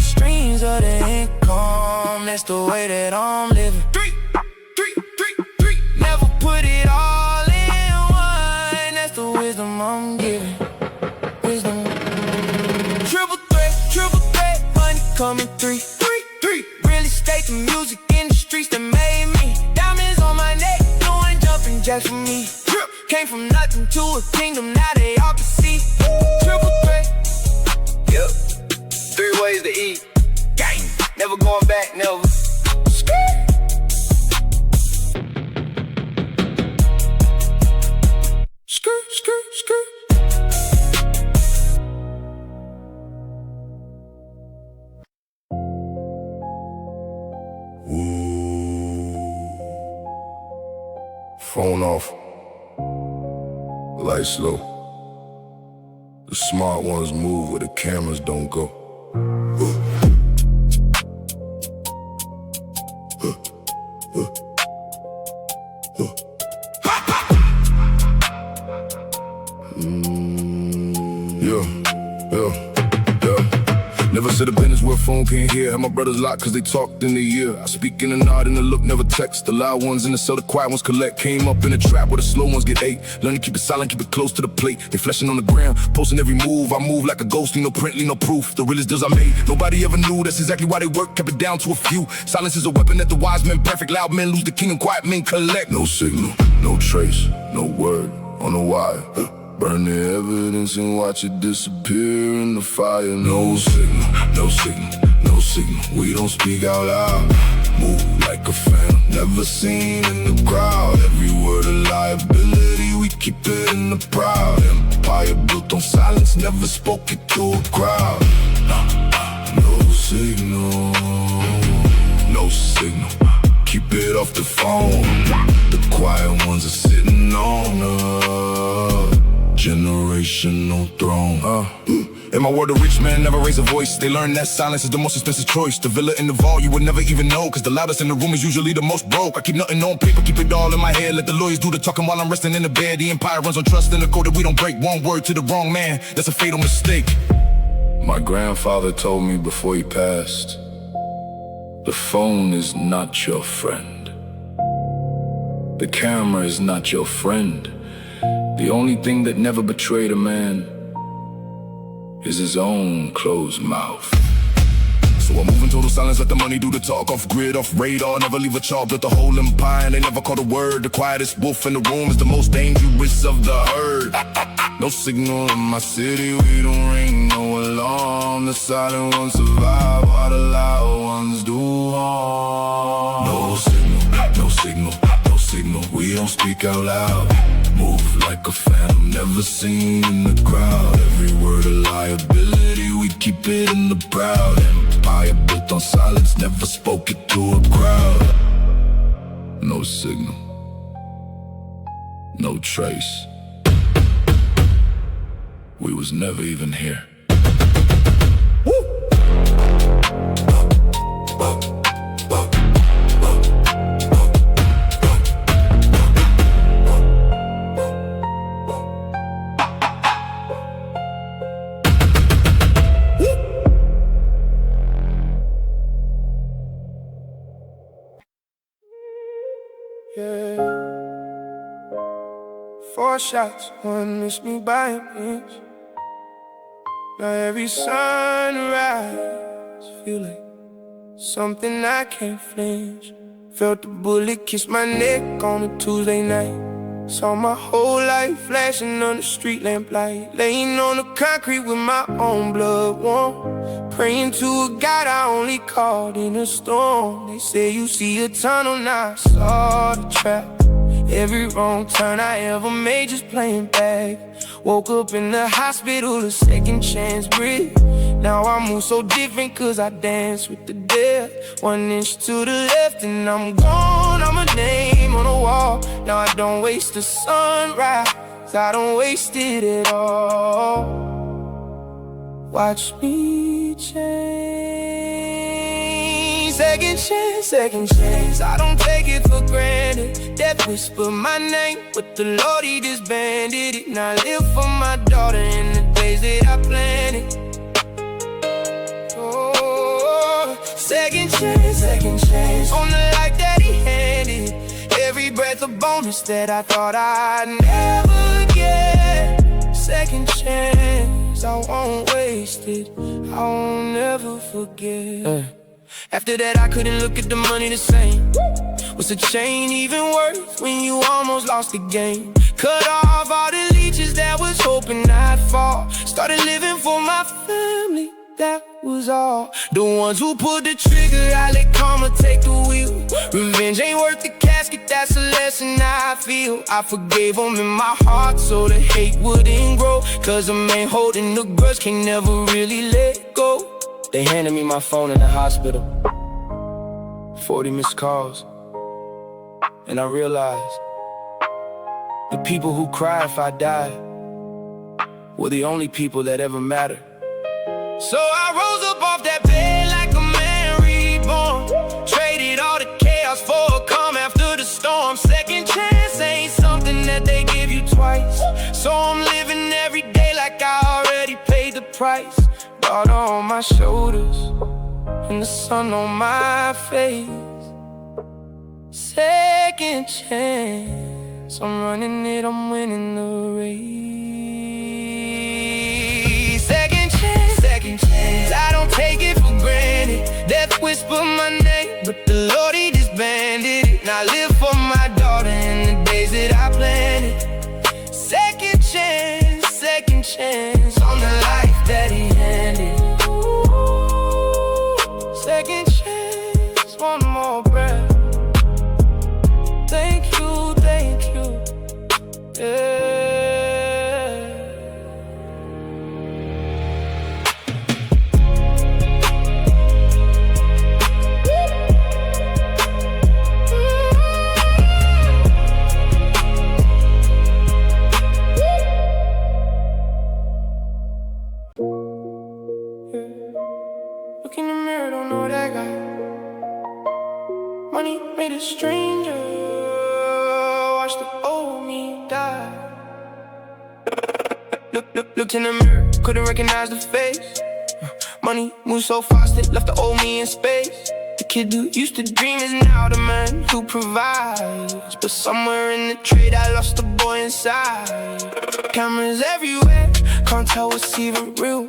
Streams of the income, that's the way that I'm living. Never put it all in one, that's the wisdom I'm giving. Triple threat, money coming 3. Real estate, the music industries that made me. Diamonds on my neck, doing jumping jacks for me. Came from nothing to a kingdom, now they all can see. Triple threat. Yep. 3 ways to eat. Gang. Never going back, never. Skirt.
Phone off. Lights low. The smart ones move where the cameras don't go.
Never said a business where a phone can't hear. Had my brothers locked cause they talked in the ear. I speak in a nod and a look, never text. The loud ones in the cell, the quiet ones collect. Came up in a trap where the slow ones get ate. Learn to keep it silent, keep it close to the plate. They flashing on the ground, posting every move. I move like a ghost, leave no print, leave no proof. The realest deals I made, nobody ever knew. That's exactly why they work, kept it down to a few. Silence is a weapon that the wise men perfect. Loud men lose the king and quiet men collect. No signal, no trace, no word on the wire. Burn the evidence and watch it disappear in the fire. No signal, no signal, no signal. We don't speak out loud. Move like a phantom, never seen in the crowd. Every word a liability, we keep it in the proud. Empire built on silence, never spoke it to a crowd. No signal, no signal. Keep it off the phone. The quiet ones are sitting on a generational throne. In my word, a rich man never raise a voice. They learn that silence is the most expensive choice. The villa in the vault you would never even know, cause the loudest in the room is usually the most broke. I keep nothing on paper, keep it all in my head. Let the lawyers do the talking while I'm resting in the bed. The empire runs on trust and the code that we don't break. One word to the wrong man, that's a fatal mistake. My grandfather told me before he passed, the phone is not your friend. The camera is not your friend. The only thing that never betrayed a man is his own closed mouth. So I move in total silence, let the money do the talk. Off grid, off radar, never leave a chalk. Built the whole empire and they never caught a word. The quietest wolf in the room is the most dangerous of the herd. No signal in my city, we don't ring no alarm. The silent ones survive while the loud ones do harm. No signal, no signal, no signal. We don't speak out loud. Move like a phantom, never seen in the crowd. Every word a liability, we keep it in the proud. Empire built on silence, never spoke it to a crowd. No signal, no trace. We was never even here.
Yeah. 4 shots, one missed me by an inch. Now every sunrise feel like something I can't flinch. Felt the bullet kiss my neck on a Tuesday night. Saw my whole life flashing on the street lamp light. Laying on the concrete with my own blood warm. Praying to a God I only called in a storm. They say you see a tunnel, now I saw the trap. Every wrong turn I ever made just playing back. Woke up in the hospital, a second chance breathe. Now I move so different cause I dance with the dead. 1 inch to the left and I'm gone. I'm a name on the wall. Now I don't waste the sunrise, I don't waste it at all. Watch me change. Second chance, I don't take it for granted. Death whispered my name, but the Lord, he disbanded it. Now I live for my daughter in the days that I planned it. Oh, second chance on the life that he handed. Every breath a bonus that I thought I'd never get. Second chance, I won't waste it, I won't never forget. After that I couldn't look at the money the same. What's a chain even worth when you almost lost the game? Cut off all the leeches that was hoping I'd fall. Started living for my family, that was all. The ones who pulled the trigger, I let karma take the wheel. Revenge ain't worth the casket, that's a lesson I feel. I forgave them in my heart so the hate wouldn't grow. Cause a man holding the grudge can never really let go. They handed me my phone in the hospital, 40 missed calls. And I realized the people who cry if I die were the only people that ever mattered. So I rose up off that bed like a man reborn. Traded all the chaos for a calm after the storm. Second chance ain't something that they give you twice. So I'm living every day like I already paid the price. water on my shoulders and the sun on my face. Second chance, I'm running it, I'm winning the race. Second chance, I don't take it for granted. Death whisper my name, but the Lord, he disbanded it. And I live for my daughter and the days that I planted. Second chance on the life that he handed. Second chance, one more breath. Thank you, yeah. Look in the mirror, don't know that guy. Money made a stranger. Watch the old me die. Looked in the mirror, couldn't recognize the face. Money moved so fast, it left the old me in space. The kid who used to dream is now the man who provides. But somewhere in the trade, I lost the boy inside. Cameras everywhere, can't tell what's even real.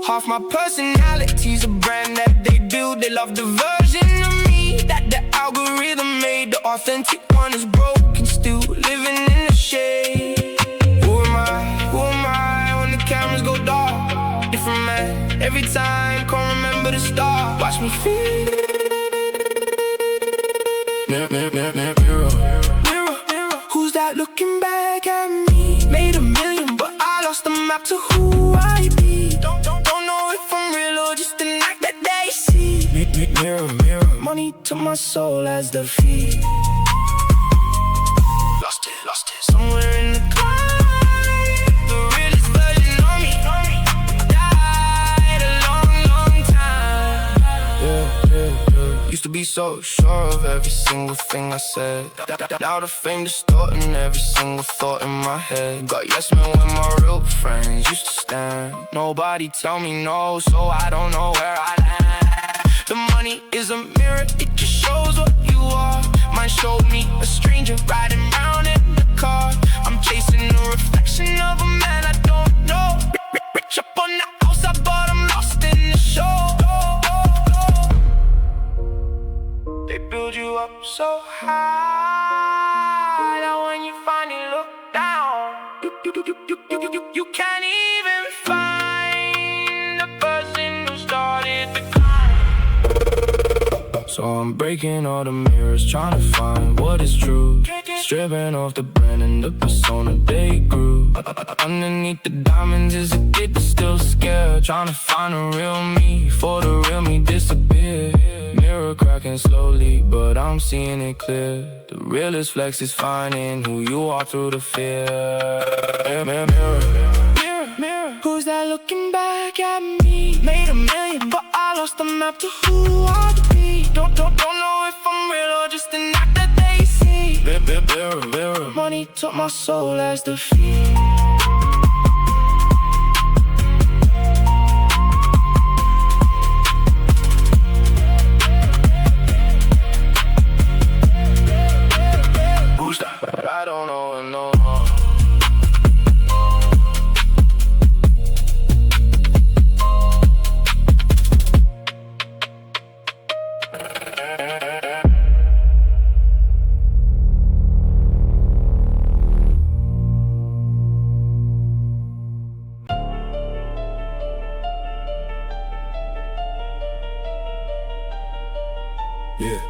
Half my personality's a brand that they build. They love the version of me that the algorithm made. The authentic one is broken, still living in the shade. Who am I when the cameras go dark? Different man every time, can't remember the start. Watch me feel. Mirror, who's that looking back at me? Made a million, but I lost the map to who I be. Don't know if I'm real or just an act that they see. Mirror, money took my soul as the fee. Lost it, somewhere in the cloud. The realest version of me died a long time. Yeah. Used to be so sure of every single thing I said. Now the fame distorting every single thought in my head. Got yes men when my real friends used to stand. Nobody tell me no, so I don't know where I land. The money is a mirror, it just shows what you are. Mine showed me a stranger riding around in the car. I'm chasing the reflection of a man I don't know. Rich up on the outside, but I'm lost in the show. They build you up so high that when you finally look down, you can't even find the person who started the climb. So I'm breaking all the mirrors, trying to find what is true. Stripping off the brand and the persona they grew. Underneath the diamonds is a kid that's still scared, trying to find a real me before the real me disappears. Mirror cracking slowly, but I'm seeing it clear. The realest flex is finding who you are through the fear. Mirror, who's that looking back at me? Made a million, but I lost the map to who I'd be. Don't know if I'm real or just an act that they see. Mirror, money took my soul as the fee. I don't know no more.
Yeah.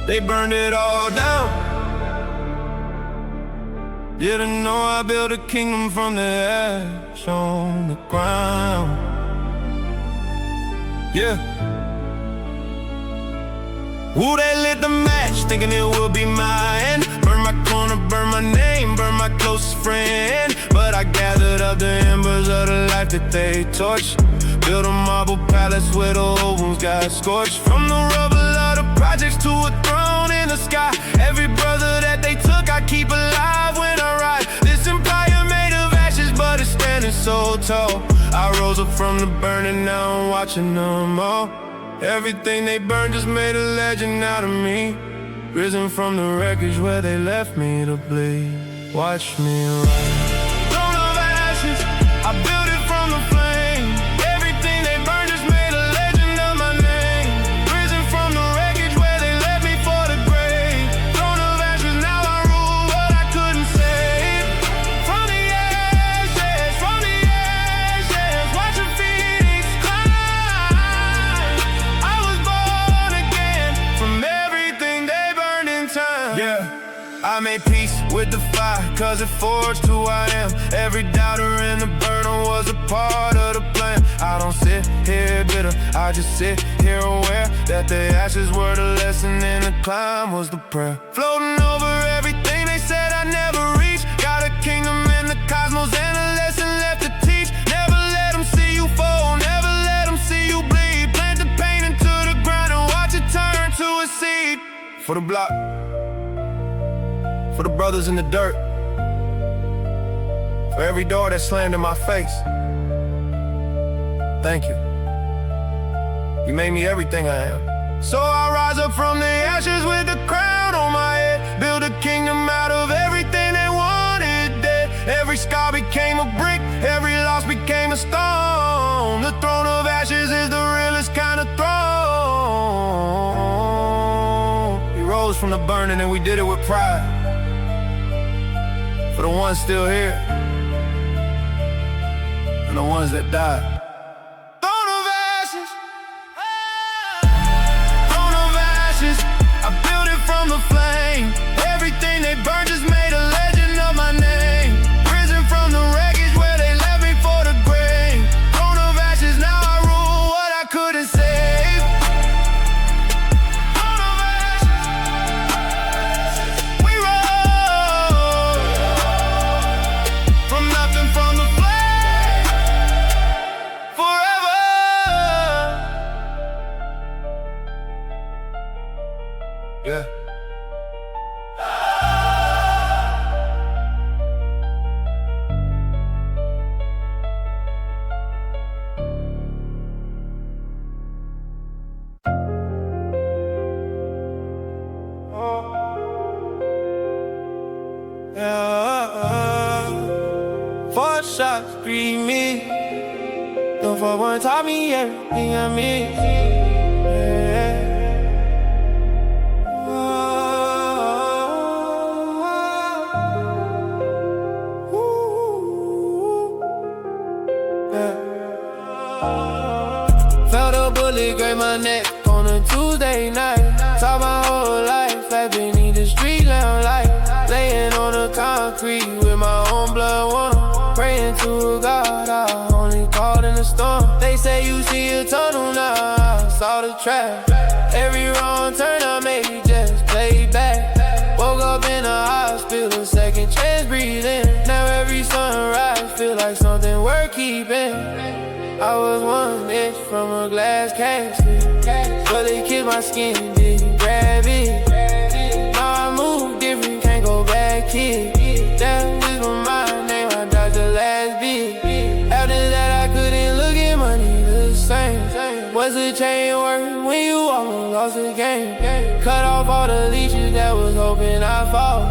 They burned it all down. Didn't know I built a kingdom from the ash on the ground. Yeah. Woo, they lit the match, thinking it would be mine. Burn my corner, burn my name, burn my closest friend. But I gathered up the embers of the life that they torched. Built a marble palace where the old wounds got scorched. From the rubble of the projects to a throne in the sky. Every brother that they took, I keep alive when I ride. This
grow tall. I rose up from the burning, now I'm watching them all. Everything they burned just made a legend out of me. Risen from the wreckage where they left me to bleed. Watch me rise. Throne of ashes, I built it from the flame. Everything they burned just made a legend of my name. Risen from the wreckage where they left me for the grave. Throne of ashes, now I rule what I couldn't save. From the ashes, watch a phoenix climb. I was born again from everything they burned in time. Yeah, I made peace with the fire, cause it forged who I am. Every doubter in the burner was a part of the plan. I don't sit here bitter, I just sit here aware that the ashes were the lesson and the climb was the prayer. Floating over everything they said I'd never reach. Got a kingdom in the cosmos and a lesson left to teach. Never let them see you fall, never let them see you bleed. Plant the pain into the ground and watch it turn to a seed. For the block, for the brothers in the dirt, for every door that slammed in my face. Thank you. You made me everything I am. So I rise up from the ashes with the crown on my head. Build a kingdom out of everything they wanted dead. Every scar became a brick, every loss became a stone. The throne of ashes is the realest kind of throne. We rose from the burning and we did it with pride. For the ones still here, and the ones that died. Throne of ashes, throne of ashes, I built it from the flame. Everything they burned just made a legend of my name. Risen from the wreckage where they left me for the grave. Throne of ashes, now I rule what I couldn't save. Throne of ashes, we rose from nothing, from the flame, forever. Yeah. Four shots, 3 me. No 4-1 taught me everything I miss. Yeah. Felt a bullet grab my neck on a Tuesday night. Saw my whole life like beneath the street lamp light. Laying on the concrete with my own blood water. Praying to God, I only called in a storm. They say you see a tunnel now, I saw the trap. Every wrong turn I made, just play back. Woke up in a hospital, a second chance breathing. Now every sunrise feel like something worth keeping. I was 1 inch from a glass casket, but they kissed my skin, didn't grab it. Now I move different, can't go back here. That was my name, I dodged the last beat. After that I couldn't look at money the same. What's the chain worth when you almost lost the game? Cut off all the leashes that was hoping I'd fall.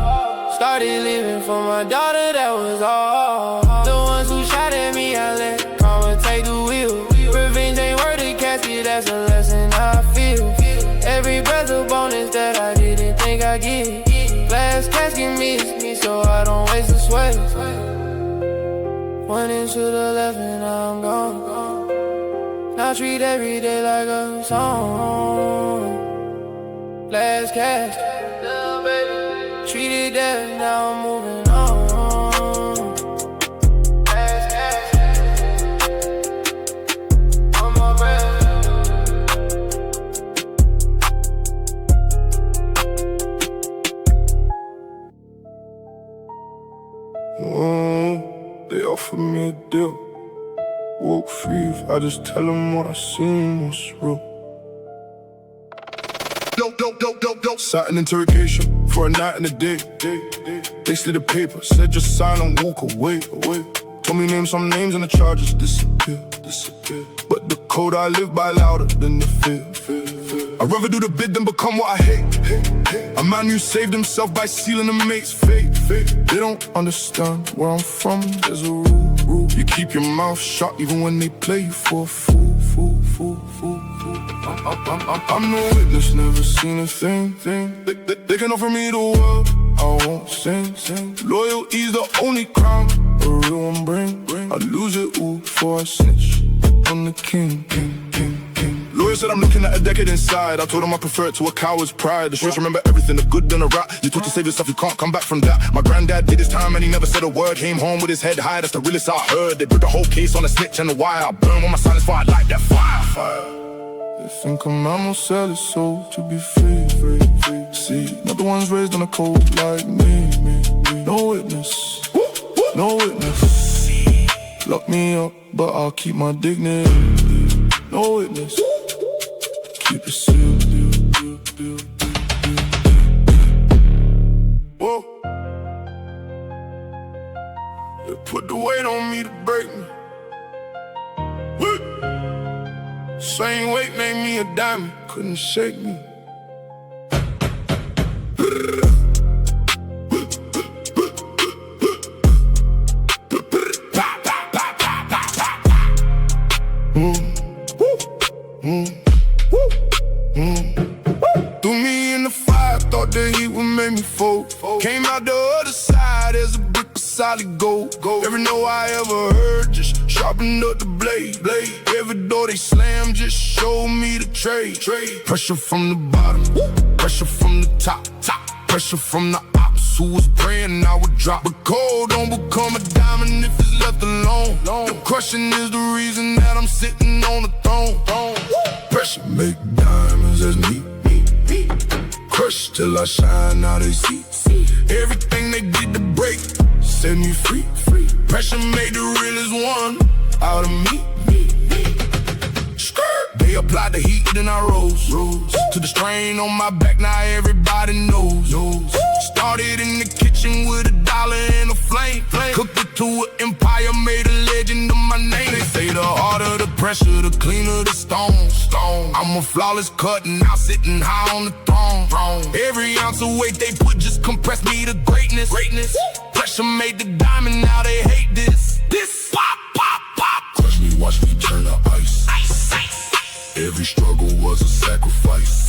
Started living for my daughter, that was all. The ones who shot at me, I let karma take the wheel. Revenge ain't worth a casket, that's a lesson I feel. Every breath a bonus that I didn't think I'd get. Glass casket missed me so I don't waste the sweat. Went into the left and now I'm gone. Now I treat every day like a song. Glass casket, treated dead, now I'm moving on. Glass casket, one more breath.
They offered me a deal. Woke free, if I just tell them what I seen was real. Sat in interrogation for a night and a day. They slid the paper, said just sign and walk away. Told me name some names and the charges disappear. But the code I live by louder than the fear. I'd rather do the bid than become what I hate. A man who saved himself by sealing a mate's fate. They don't understand where I'm from, there's a rule. You keep your mouth shut even when they play you for a fool. I'm no witness, never seen a thing. They can offer me the world, I won't sing. Loyalty's the only crown a real one bring. I lose it all before I snitch on the king. Lawyer said I'm looking at a decade inside. I told him I prefer it to a coward's pride. The streets remember everything, the good and the rap. You taught to save yourself, you can't come back from that. My granddad did his time and he never said a word. Came home with his head high, that's the realest I heard. They put the whole case on a snitch and a wire. I burn with my silence before I light that fire. They think a man will sell his soul to be free. See, not the ones raised on a cold like me. No witness, no witness. Lock me up, but I'll keep my dignity. No witness, keep it sealed. Whoa. They put the weight on me to break me. Same weight made me a diamond, couldn't shake me. Threw me in the fire, thought the heat would make me fold. Came out the other side as a brick of solid gold. Every no I ever heard just sharpened up the blade. Every door they slammed just showed me the trade. Pressure from the bottom, pressure from the top. Pressure from the ops who was praying I would drop. But cold don't become a diamond if it's left alone. The crushing is the reason that I'm sitting on the throne. Pressure make diamonds as me. Crush till I shine, now they see. Everything they did to break set me free. Pressure made the realest one out of me. They applied the heat, then I rose to the strain on my back, now everybody knows. Started in the kitchen with $1 and a flame. Cooked it to an empire, made a legend of my name. They say the harder the pressure, the cleaner the stone. I'm a flawless cut, now sitting high on the throne. Every ounce of weight they put just compressed me to greatness. Pressure made the diamond, now they hate this. Pop. Crush me, watch me turn to ice. Every struggle was a sacrifice.